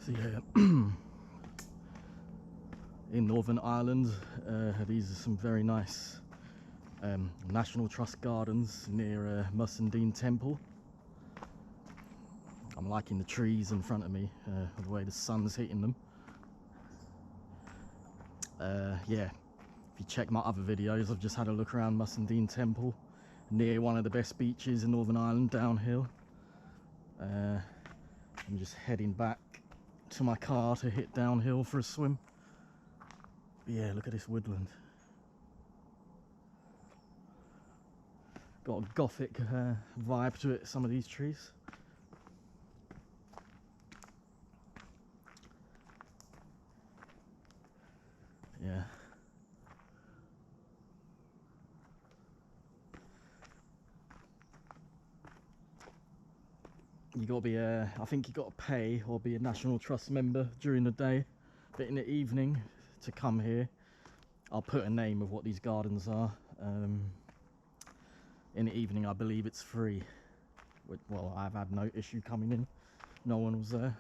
So yeah, in Northern Ireland, these are some very nice National Trust gardens near Mussenden Temple. I'm liking the trees in front of me, the way the sun's hitting them. Yeah, if you check my other videos, I've just had a look around Mussenden Temple, near one of the best beaches in Northern Ireland, downhill. I'm just heading back to my car to hit downhill for a swim. But yeah, look at this woodland. Got a gothic vibe to it, some of these trees. Yeah. You gotta be I think you gotta pay or be a National Trust member during the day, but in the evening to come here, I'll put a name of what these gardens are. In the evening, I believe it's free. Well, I've had no issue coming in. No one was there.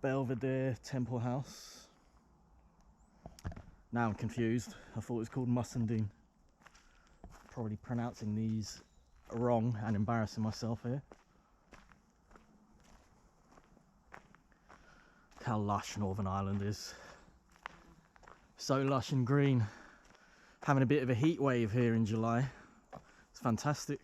Belvedere Temple House. Now I'm confused. I thought it was called Mussenden. Probably pronouncing these wrong and embarrassing myself here. Look how lush Northern Ireland is. So lush and green. Having a bit of a heat wave here in July. It's fantastic.